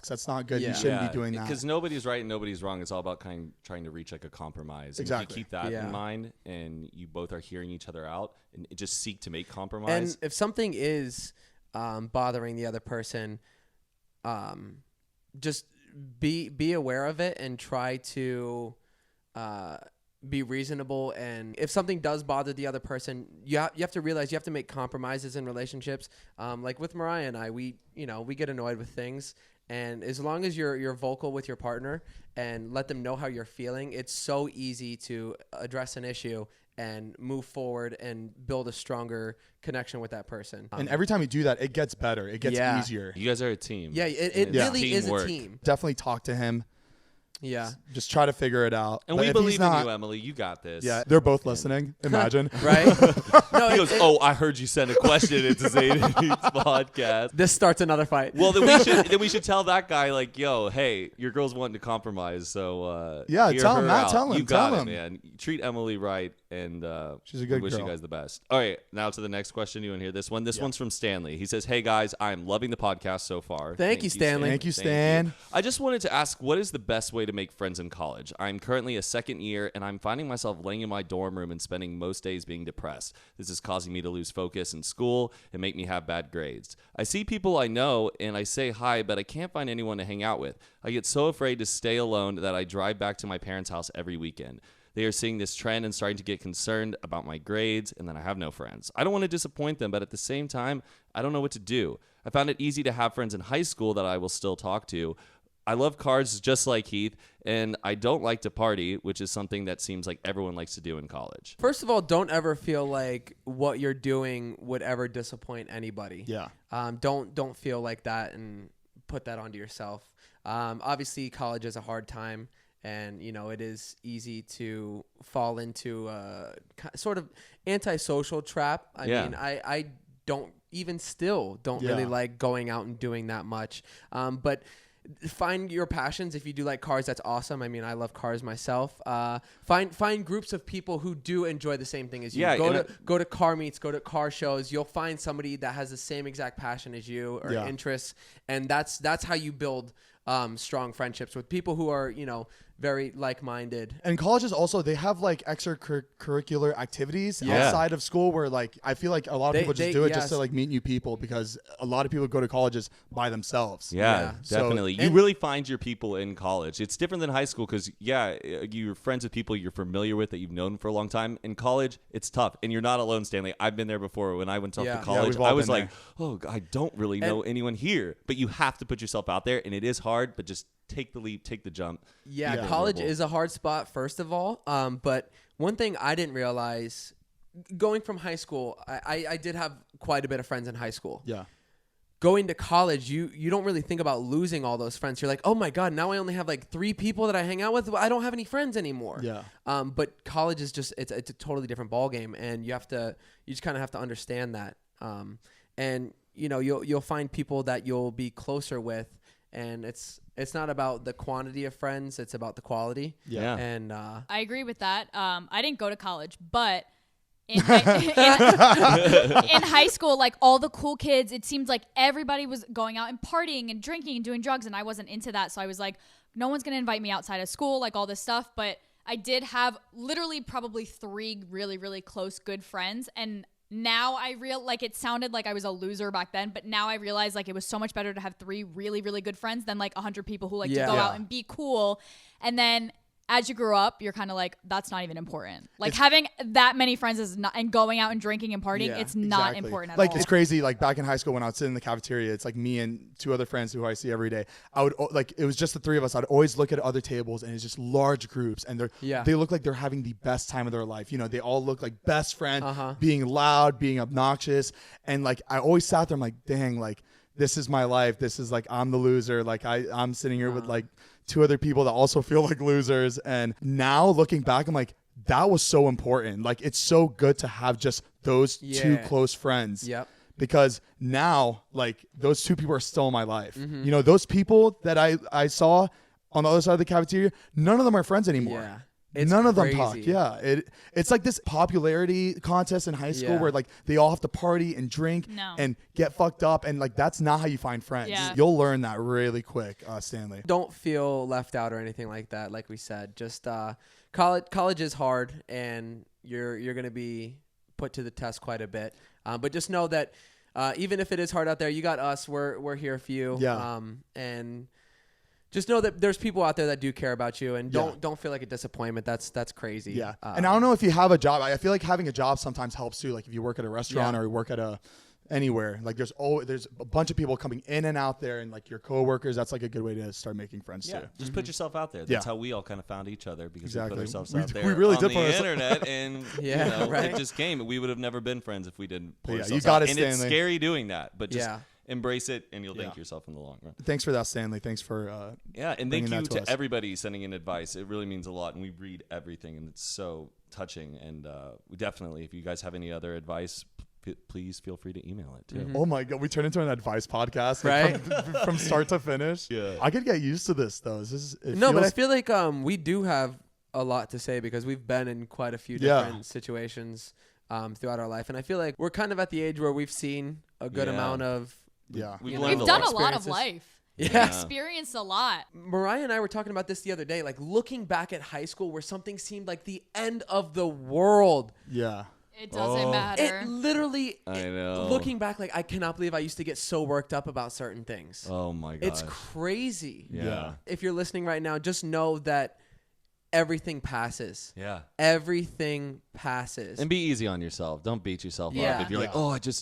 That's not good. You shouldn't be doing that. Because nobody's right and nobody's wrong. It's all about trying to reach like a compromise. Exactly. And if you keep that in mind and you both are hearing each other out and just seek to make compromise. And if something is bothering the other person, just be aware of it and try to be reasonable. And if something does bother the other person, you have to realize you have to make compromises in relationships. Like with Mariah and I, we get annoyed with things, and as long as you're vocal with your partner and let them know how you're feeling, it's so easy to address an issue and move forward and build a stronger connection with that person. And every time you do that, it gets better. It gets easier. You guys are a team. Yeah, it really is teamwork. a team. Definitely talk to him. Yeah. Just try to figure it out. And But we if he's believe not- in you, Emily. You got this. Yeah, they're both listening. Imagine. Right? No, He goes, "Oh, I heard you send a question into Zane and Heath's podcast." This starts another fight. Well, then we should tell that guy like, "Yo, hey, your girl's wanting to compromise, so Yeah, hear tell him, her Matt, out. tell him, You got tell it, him. man. Treat Emily right, and She's a good we wish girl. you guys the best." All right, now to the next question. You want to hear this one? This one's from Stanley. He says, "Hey guys, I'm loving the podcast so far. Thank you, Stanley. Thank you, Stan. I just wanted to ask, what is the best way to make friends in college? I'm currently a second year, and I'm finding myself laying in my dorm room and spending most days being depressed. This is causing me to lose focus in school and make me have bad grades. I see people I know, and I say hi, but I can't find anyone to hang out with. I get so afraid to stay alone that I drive back to my parents' house every weekend. They are seeing this trend and starting to get concerned about my grades, and then I have no friends. I don't want to disappoint them, but at the same time, I don't know what to do. I found it easy to have friends in high school that I will still talk to. I love cards just like Heath, and I don't like to party, which is something that seems like everyone likes to do in college." First of all, don't ever feel like what you're doing would ever disappoint anybody. Yeah. Don't feel like that and put that onto yourself. Obviously, college is a hard time, and it is easy to fall into a sort of antisocial trap. I mean, I don't really like going out and doing that much. But find your passions. If you do like cars, that's awesome. I mean, I love cars myself. Find groups of people who do enjoy the same thing as you. Yeah, Go to car meets, go to car shows. You'll find somebody that has the same exact passion as you or interests, and that's how you build strong friendships with people who are very like-minded. And colleges also, they have like extracurricular activities outside of school where like I feel like a lot of people just do it just to like meet new people, because a lot of people go to colleges by themselves. Yeah, So- definitely. You really find your people in college. It's different than high school because, you're friends with people you're familiar with that you've known for a long time. In college, it's tough. And you're not alone, Stanley. I've been there before. When I went off to college, we've all I was been like, oh, I don't really know anyone here. But you have to put yourself out there, and it is hard, but just take the leap, take the jump. Yeah, college is a hard spot, first of all. But one thing I didn't realize, going from high school, I did have quite a bit of friends in high school. Yeah. Going to college, you don't really think about losing all those friends. You're like, oh my God, now I only have like 3 people that I hang out with. I don't have any friends anymore. Yeah. But college is just, it's a totally different ballgame, and you just kind of have to understand that. And you'll find people that you'll be closer with, and it's not about the quantity of friends, it's about the quality. Yeah. And I agree with that. I didn't go to college, but in high school, like all the cool kids, it seemed like everybody was going out and partying and drinking and doing drugs, and I wasn't into that. So I was like, no one's going to invite me outside of school, like all this stuff. But I did have literally probably 3 really, really close, good friends. And now I it sounded like I was a loser back then, but now I realize like it was so much better to have 3 really, really good friends than like 100 people who like to go out and be cool. And then as you grow up, you're kind of like, that's not even important. Like having that many friends is not, and going out and drinking and partying, it's not important at all. Like it's crazy. Like back in high school when I would sit in the cafeteria, it's like me and 2 other friends who I see every day. I would it was just the 3 of us. I'd always look at other tables, and it's just large groups, and they look like they're having the best time of their life. They all look like best friends, being loud, being obnoxious, and like I always sat there. I'm like, dang, like this is my life. This is like I'm the loser. Like I'm sitting here with like 2 other people that also feel like losers. And now looking back, I'm like, that was so important. Like it's so good to have just those 2 close friends. Yep. Because now like those 2 people are still in my life. Those people that I saw on the other side of the cafeteria, none of them are friends anymore. Yeah. None of them talk. Yeah. It's like this popularity contest in high school where like they all have to party and drink and get fucked up, and like that's not how you find friends. Yeah. You'll learn that really quick, Stanley. Don't feel left out or anything like that. Like we said, just college is hard, and you're going to be put to the test quite a bit. But just know that even if it is hard out there, you got us. We're here for you. Yeah. And just know that there's people out there that do care about you, and don't feel like a disappointment. That's crazy. Yeah. And I don't know if you have a job. I feel like having a job sometimes helps too. Like if you work at a restaurant or you work at anywhere, like there's a bunch of people coming in and out there, and like your coworkers, that's like a good way to start making friends too. Just put yourself out there. That's how we all kind of found each other, because we put ourselves out there. We really on did the put internet, and right? it just came. We would have never been friends if we didn't put ourselves you got out. it, And it's Stanley. scary doing that, but just embrace it, and you'll thank yourself in the long run. Thanks for that, Stanley. Thanks for and bringing thank you that to to us. everybody sending in advice. It really means a lot, and we read everything, and it's so touching. And we definitely, if you guys have any other advice, please feel free to email it too. Oh my God, we turned into an advice podcast, Right? From start to finish. Yeah. I could get used to this though. But I feel like we do have a lot to say because we've been in quite a few different situations throughout our life, and I feel like we're kind of at the age where we've seen a good amount of We've done a lot of life. We've experienced a lot. Mariah and I were talking about this the other day, like looking back at high school where something seemed like the end of the world. Yeah. It doesn't matter. It literally, I know. Looking back, like I cannot believe I used to get so worked up about certain things. Oh my god. It's crazy. Yeah. If you're listening right now, just know that everything passes. Yeah. Everything passes. And be easy on yourself. Don't beat yourself Yeah. up. If you're like,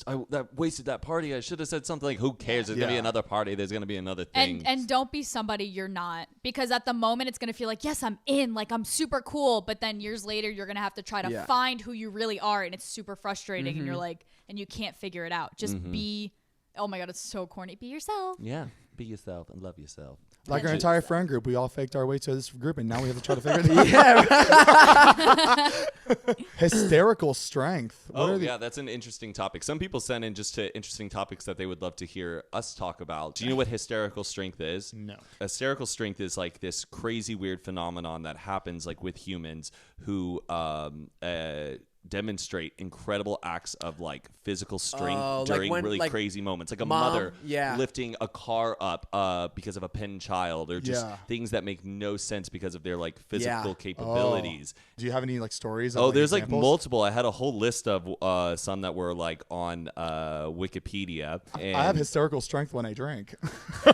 I wasted that party. I should have said something. Like, who cares? There's gonna be another party. There's gonna be another thing. And don't be somebody you're not, because at the moment it's gonna feel like, yes, I'm in, like I'm super cool, but then years later you're gonna have to try to find who you really are, and it's super frustrating, and you're like, and you can't figure it out. Just be. Oh my god, it's so corny. Be yourself. Yeah. Be yourself and love yourself. Like our entire friend group, we all faked our way to this group, and now we have to try to figure it out. Hysterical strength. That's an interesting topic. Some people send in just to interesting topics that they would love to hear us talk about. Do you know what hysterical strength is? No. Hysterical strength is like this crazy, weird phenomenon that happens like with humans who demonstrate incredible acts of like physical strength during really crazy moments, like a mother lifting a car up because of a pinned child, or just things that make no sense because of their like physical capabilities. Do you have any like stories? There's examples? like multiple. I had a whole list of some that were like on Wikipedia. And I have hysterical strength when I drink.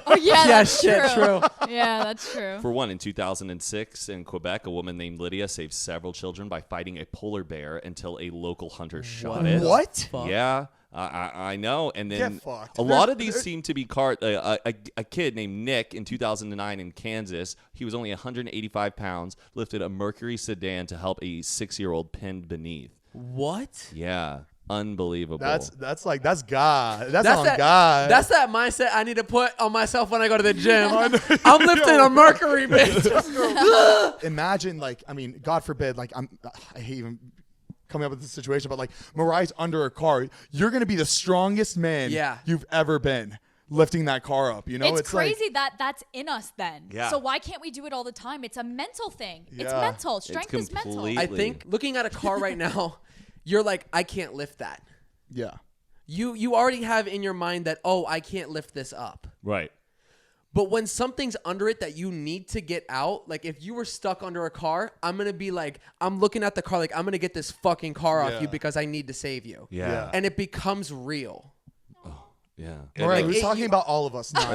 Oh yeah, that's true. Yeah, that's true. For one, in 2006 in Quebec, a woman named Lydia saved several children by fighting a polar bear until a local hunter shot it. What? Yeah, I know. And then Get fucked. a lot of these seem to be a kid named Nick in 2009 in Kansas. He was only 185 pounds, lifted a Mercury sedan to help a 6-year-old pinned beneath. What? Yeah. Unbelievable. That's God. That's that, God. That's that mindset I need to put on myself when I go to the gym. I'm lifting a Mercury, bitch. Imagine, like, I mean, God forbid, like, I hate even coming up with this situation, but like Mariah's under a car. You're gonna be the strongest man you've ever been lifting that car up. You know, it's crazy that that's in us then. Yeah. So why can't we do it all the time? It's a mental thing. Yeah. It's mental. Strength is mental. I think looking at a car right now, you're like, I can't lift that. Yeah. You already have in your mind that, I can't lift this up. right. But when something's under it that you need to get out, like if you were stuck under a car, I'm going to be like, I'm looking at the car like, I'm going to get this fucking car off you because I need to save you. Yeah. And it becomes real. Yeah. Mariah, like, we're talking about all of us now.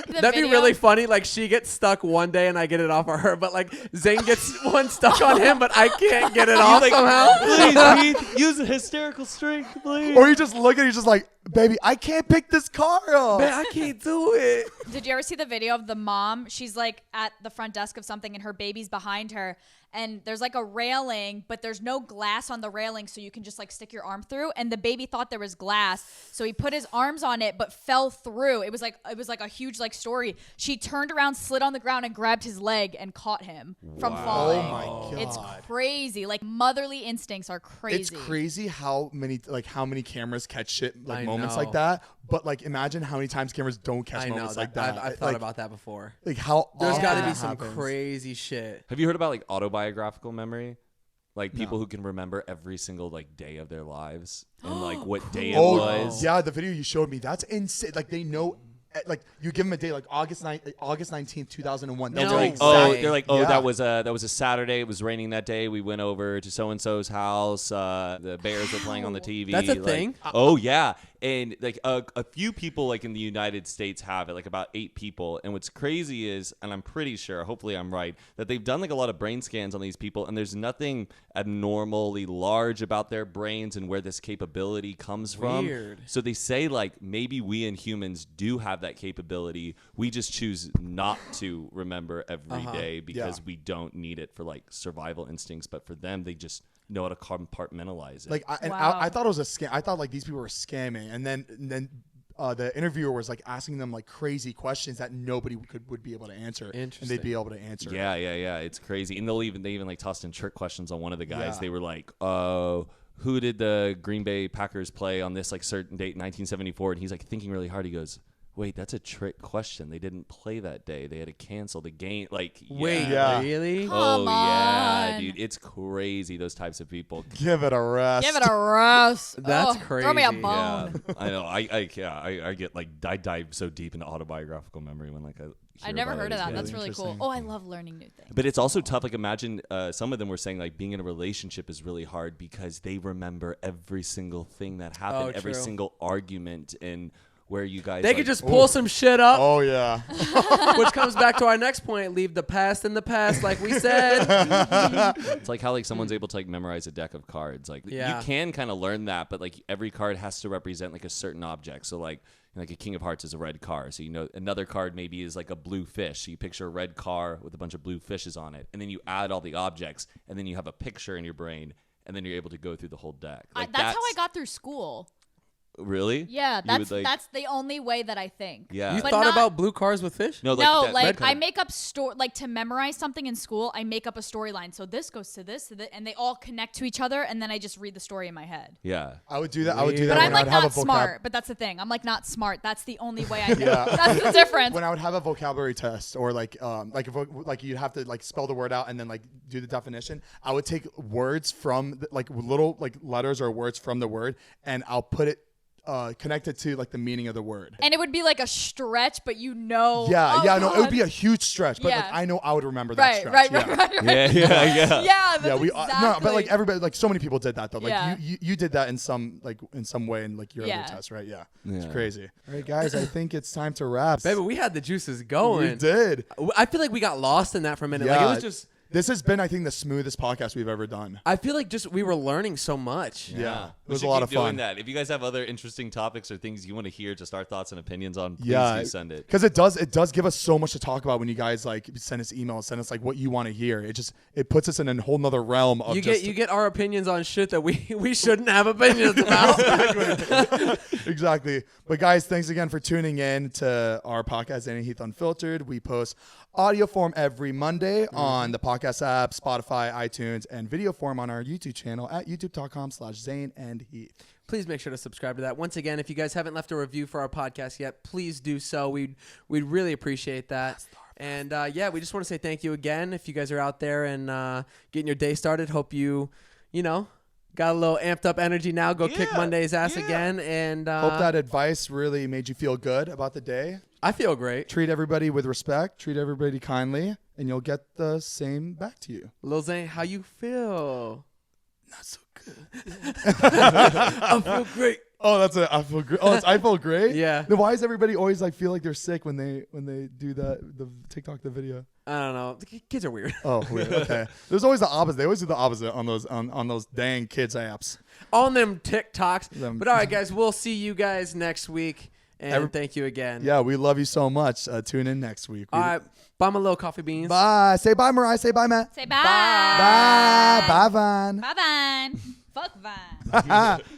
That'd be really funny. Like she gets stuck one day and I get it off of her, but like Zane gets one stuck on him, but I can't get it off somehow. Please, Heath, use a hysterical strength, please. Or you just look at it, you're just like, baby, I can't pick this car up. Man, I can't do it. Did you ever see the video of the mom? She's like at the front desk of something and her baby's behind her. And there's like a railing, but there's no glass on the railing, so you can just like stick your arm through. And the baby thought there was glass, so he put his arms on it, but fell through. It was like a huge like story. She turned around, slid on the ground, and grabbed his leg and caught him from falling. Oh my God. It's crazy. Like motherly instincts are crazy. It's crazy how many cameras catch shit like I moments know. like that. But like imagine how many times cameras don't catch I know moments like that. I've thought about that before. Like how There's often got to be that some happens. crazy shit. Have you heard about like autobiographical memory? Like people who can remember every single like day of their lives and like what day it was. Yeah, the video you showed me, that's insane. Like they know, like you give them a day, like August 19th, 2001. No. They're like, Exactly. They're like, Yeah. that was a Saturday. It was raining that day. We went over to so and so's house. The Bears were playing on the TV. That's a like, thing? Oh yeah, and like a few people like in the United States have it, like about 8 people. And what's crazy is, and I'm pretty sure, hopefully I'm right, that they've done like a lot of brain scans on these people, and there's nothing abnormally large about their brains and where this capability comes from. Weird. So they say like maybe we and humans do have that capability. We just choose not to remember every day because we don't need it for like survival instincts. But for them, they just know how to compartmentalize it. Like, Wow. I thought it was a scam. I thought like these people were scamming, and then the interviewer was like asking them like crazy questions that nobody would be able to answer, and they'd be able to answer. Yeah. It's crazy. And they even like tossed in trick questions on one of the guys. Yeah. They were like, who did the Green Bay Packers play on this like certain date in 1974? And he's like thinking really hard. He goes, wait, that's a trick question. They didn't play that day. They had to cancel the game. Like, Wait, Yeah. really? Come yeah, on. dude. It's crazy, those types of people. Give it a rest. Give it a rest. That's Throw me a crazy. bone. Yeah, I know. I get like, I dive so deep into autobiographical memory when like I never heard of that. really That's really cool. interesting. Oh, I love learning new things. But it's also tough. Like, imagine some of them were saying like being in a relationship is really hard because they remember every single thing that happened, every true. single argument, and where you guys They like, could just pull some shit up, Oh yeah. which comes back to our next point: leave the past in the past, like we said. It's like how like someone's able to like memorize a deck of cards. Like Yeah. you can kind of learn that, but like every card has to represent like a certain object. So like a King of Hearts is a red car. So another card maybe is like a blue fish. So you picture a red car with a bunch of blue fishes on it, and then you add all the objects, and then you have a picture in your brain, and then you're able to go through the whole deck. Like That's how I got through school. Really? Yeah, You would, that's the only way that I think. Yeah. You But thought not- about blue cars with fish? No, No, that like red card. I make up like to memorize something in school. I make up a storyline. So this goes to this, and they all connect to each other, and then I just read the story in my head. Yeah. I would do that. I would do that. But when I'm like I would have not a smart. But that's the thing. I'm like not smart. That's the only way I do. Yeah. That's the difference. When I would have a vocabulary test, or like you'd have to like spell the word out and then like do the definition. I would take words from like little like letters or words from the word, and I'll put it connected to like the meaning of the word. And it would be like a stretch, but Yeah, oh, yeah, no, it would God. be a huge stretch, but like Yeah. I know I would remember that stretch. Right, yeah. right. Yeah. Yeah, that's Yeah, we exactly. no, but like everybody, like so many people did that though. Like Yeah. you did that in some way in like your Yeah. other test, right? Yeah, it's Yeah. crazy. All right, guys, I think it's time to wrap. Baby, we had the juices we going. did. I feel like we got lost in that for a minute. Like it was just. This has been, I think, the smoothest podcast we've ever done. I feel like just we were learning so much. Yeah. It We was should a lot keep of fun. doing that. If you guys have other interesting topics or things you want to hear, just our thoughts and opinions on, please do send it. Because it does give us so much to talk about when you guys like send us emails, send us like what you want to hear. It puts us in a whole nother realm of You just get our opinions on shit that we shouldn't have opinions about. exactly. But guys, thanks again for tuning in to our podcast, Zane and Heath Unfiltered. We post audio form every Monday on the podcast app, Spotify, iTunes, and video form on our YouTube channel at youtube.com/Zane and Heath. Please make sure to subscribe to that. Once again, if you guys haven't left a review for our podcast yet, please do so. We'd really appreciate that. And yeah, we just want to say thank you again. If you guys are out there and getting your day started, hope you got a little amped up energy now. Go kick Monday's ass again. And Hope that advice really made you feel good about the day. I feel great. Treat everybody with respect. Treat everybody kindly, and you'll get the same back to you. Lil Zane, how you feel? Not so good. I feel great. Oh, that's it. I feel great. Oh, I feel great. Yeah. Then why does everybody always like feel like they're sick when they do the TikTok the video? I don't know. The kids are weird. Oh, weird. Okay. There's always the opposite. They always do the opposite on those dang kids apps. On them TikToks. Them- But all right, guys, we'll see you guys next week. And thank you again. Yeah, we love you so much. Tune in next week. All right. Buy my little coffee beans. Bye. Say bye, Mariah. Say bye, Matt. Say bye. Bye. Bye, Vine. Bye, Vine. Fuck Vine.